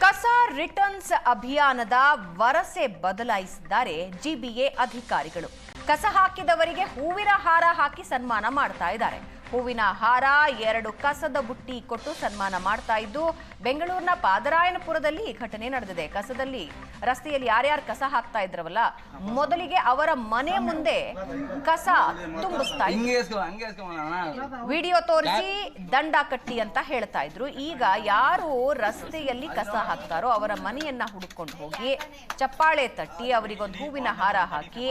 ಕಸ ರಿಟರ್ನ್ಸ್ ಅಭಿಯಾನದ ವರಸೆ ಬದಲಾಯಿಸಿದ್ದಾರೆ ಜಿಬಿಎ ಅಧಿಕಾರಿಗಳು. ಕಸ ಹಾಕಿದವರಿಗೆ ಹೂವಿನ ಹಾರ ಹಾಕಿ ಸನ್ಮಾನ ಮಾಡ್ತಾ ಇದ್ದಾರೆ. ಹೂವಿನ ಹಾರ, 2 ಕಸದ ಬುಟ್ಟಿ ಕೊಟ್ಟು ಸನ್ಮಾನ ಮಾಡ್ತಾ ಇದ್ದು, ಬೆಂಗಳೂರಿನ ಪಾದರಾಯನಪುರದಲ್ಲಿ ಈ ಘಟನೆ ನಡೆದಿದೆ. ಕಸದಲ್ಲಿ ರಸ್ತೆಯಲ್ಲಿ ಯಾರ್ಯಾರು ಕಸ ಹಾಕ್ತಾ ಇದ್ರವಲ್ಲ, ಮೊದಲಿಗೆ ಅವರ ಮನೆ ಮುಂದೆ ಕಸ ತುಂಬಿಸ್ತಾ ಇದ್ರು. ವಿಡಿಯೋ ತೋರಿಸಿ ದಂಡ ಕಟ್ಟಿ ಅಂತ ಹೇಳ್ತಾ ಇದ್ರು. ಈಗ ಯಾರು ರಸ್ತೆಯಲ್ಲಿ ಕಸ ಹಾಕ್ತಾರೋ ಅವರ ಮನೆಯನ್ನ ಹುಡುಕೊಂಡು ಹೋಗಿ ಚಪ್ಪಾಳೆ ತಟ್ಟಿ ಅವರಿಗೊಂದು ಹೂವಿನ ಹಾರ ಹಾಕಿ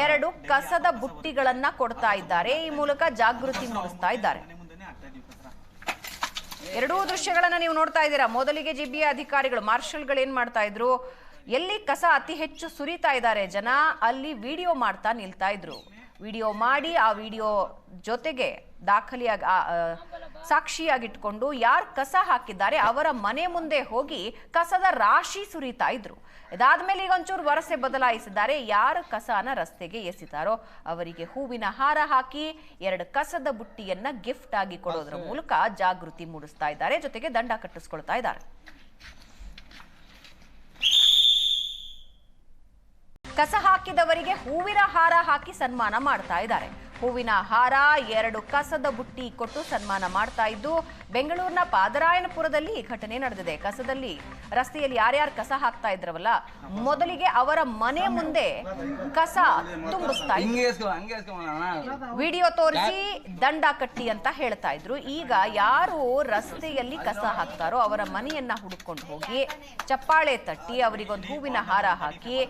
2 ಕಸದ ಬುಟ್ಟಿಗಳನ್ನ ಕೊಡ್ತಾ ಇದ್ದಾರೆ. ಈ ಮೂಲಕ ಜಾಗೃತಿ ಮೂಡಿಸ್ತಾ ಇದ್ದಾರೆ. ಎರಡೂ ದೃಶ್ಯಗಳನ್ನ ನೀವು ನೋಡ್ತಾ ಇದ್ದೀರಾ. ಮೊದಲಿಗೆ ಜಿಬಿಎ ಅಧಿಕಾರಿಗಳು, ಮಾರ್ಷಲ್ಗಳು ಏನ್ ಮಾಡ್ತಾ ಇದ್ರು, ಎಲ್ಲಿ ಕಸ ಅತಿ ಹೆಚ್ಚು ಸುರಿತಾ ಇದ್ದಾರೆ ಜನ, ಅಲ್ಲಿ ವಿಡಿಯೋ ಮಾಡ್ತಾ ನಿಲ್ತಾ ಇದ್ರು. ವಿಡಿಯೋ ಮಾಡಿ ಆ ವಿಡಿಯೋ ಜೊತೆಗೆ ದಾಖಲೆಯಾಗಿ ಸಾಕ್ಷಿಯಾಗಿಟ್ಕೊಂಡು ಯಾರು ಕಸ ಹಾಕಿದ್ದಾರೆ ಅವರ ಮನೆ ಮುಂದೆ ಹೋಗಿ ಕಸದ ರಾಶಿ ಸುರಿತಾ ಇದ್ರು. ಇದಾದ್ಮೇಲೆ ಈಗ ಒಂಚೂರು ವರಸೆ ಬದಲಾಯಿಸಿದ್ದಾರೆ. ಯಾರು ಕಸನ ರಸ್ತೆಗೆ ಎಸಿತಾರೋ ಅವರಿಗೆ ಹೂವಿನ ಹಾರ ಹಾಕಿ 2 ಕಸದ ಬುಟ್ಟಿಯನ್ನ ಗಿಫ್ಟ್ ಆಗಿ ಕೊಡೋದ್ರ ಮೂಲಕ ಜಾಗೃತಿ ಮೂಡಿಸ್ತಾ ಇದ್ದಾರೆ. ಜೊತೆಗೆ ದಂಡ ಕಟ್ಟಿಸ್ಕೊಳ್ತಾ ಇದ್ದಾರೆ. ಕಸ ಹಾಕಿದವರಿಗೆ ಹೂವಿನ ಹಾರ ಹಾಕಿ ಸನ್ಮಾನ ಮಾಡ್ತಾ ಇದ್ದಾರೆ. ಹೂವಿನ ಹಾರ, 2 ಕಸದ ಬುಟ್ಟಿ ಕೊಟ್ಟು ಸನ್ಮಾನ ಮಾಡ್ತಾ ಇದ್ದು, ಬೆಂಗಳೂರಿನ ಪಾದರಾಯನಪುರದಲ್ಲಿ ಈ ಘಟನೆ ನಡೆದಿದೆ. ಕಸದಲ್ಲಿ ರಸ್ತೆಯಲ್ಲಿ ಯಾರ್ಯಾರು ಕಸ ಹಾಕ್ತಾ ಇದ್ರವಲ್ಲ, ಮೊದಲಿಗೆ ಅವರ ಮನೆ ಮುಂದೆ ಕಸ ತುಂಬಿಸ್ತಾ ಇದ್ರು. ವಿಡಿಯೋ ತೋರಿಸಿ ದಂಡ ಕಟ್ಟಿ ಅಂತ ಹೇಳ್ತಾ ಇದ್ರು. ಈಗ ಯಾರು ರಸ್ತೆಯಲ್ಲಿ ಕಸ ಹಾಕ್ತಾರೋ ಅವರ ಮನೆಯನ್ನ ಹುಡುಕೊಂಡು ಹೋಗಿ ಚಪ್ಪಾಳೆ ತಟ್ಟಿ ಅವರಿಗೊಂದು ಹೂವಿನ ಹಾರ ಹಾಕಿ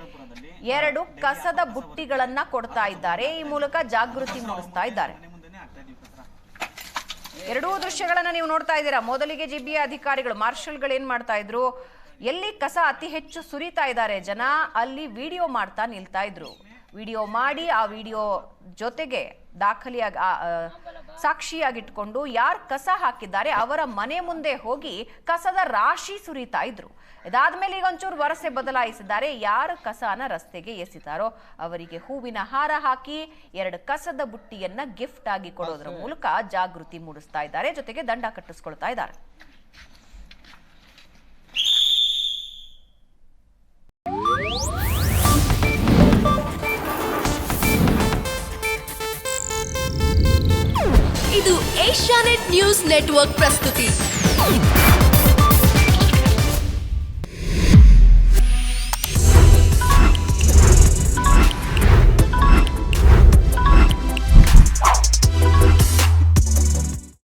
2 ಕಸದ ಬುಟ್ಟಿಗಳನ್ನ ಕೊಡ್ತಾ ಇದ್ದಾರೆ. ಈ ಮೂಲಕ ಜಾಗೃತಿ ಮೂಡಿಸ್ತಾ ಇದ್ದಾರೆ. ಎರಡೂ ದೃಶ್ಯಗಳನ್ನ ನೀವು ನೋಡ್ತಾ ಇದ್ದೀರಾ. ಮೊದಲಿಗೆ ಜಿಬಿಎ ಅಧಿಕಾರಿಗಳು, ಮಾರ್ಷಲ್ಗಳು ಏನ್ ಮಾಡ್ತಾ ಇದ್ರು, ಎಲ್ಲಿ ಕಸ ಅತಿ ಹೆಚ್ಚು ಸುರಿತಾ ಇದ್ದಾರೆ ಜನ, ಅಲ್ಲಿ ವಿಡಿಯೋ ಮಾಡ್ತಾ ನಿಲ್ತಾ ಇದ್ರು. ವಿಡಿಯೋ ಮಾಡಿ ಆ ವಿಡಿಯೋ ಜೊತೆಗೆ ದಾಖಲೆಯಾಗಿ ಸಾಕ್ಷಿಯಾಗಿಟ್ಕೊಂಡು ಯಾರು ಕಸ ಹಾಕಿದ್ದಾರೆ ಅವರ ಮನೆ ಮುಂದೆ ಹೋಗಿ ಕಸದ ರಾಶಿ ಸುರಿತಾ ಇದ್ರು. ಇದಾದ್ಮೇಲೆ ಈಗ ಒಂಚೂರು ವರಸೆ ಬದಲಾಯಿಸಿದ್ದಾರೆ. ಯಾರು ಕಸನ ರಸ್ತೆಗೆ ಎಸಿತಾರೋ ಅವರಿಗೆ ಹೂವಿನ ಹಾರ ಹಾಕಿ 2 ಕಸದ ಬುಟ್ಟಿಯನ್ನ ಗಿಫ್ಟ್ ಆಗಿ ಕೊಡೋದ್ರ ಮೂಲಕ ಜಾಗೃತಿ ಮೂಡಿಸ್ತಾ ಇದ್ದಾರೆ. ಜೊತೆಗೆ ದಂಡ ಕಟ್ಟಿಸ್ಕೊಳ್ತಾ ಇದ್ದಾರೆ. ಇದು ಏಷ್ಯಾನೆಟ್ ನ್ಯೂಸ್ ನೆಟ್ವರ್ಕ್ ಪ್ರಸ್ತುತಿ.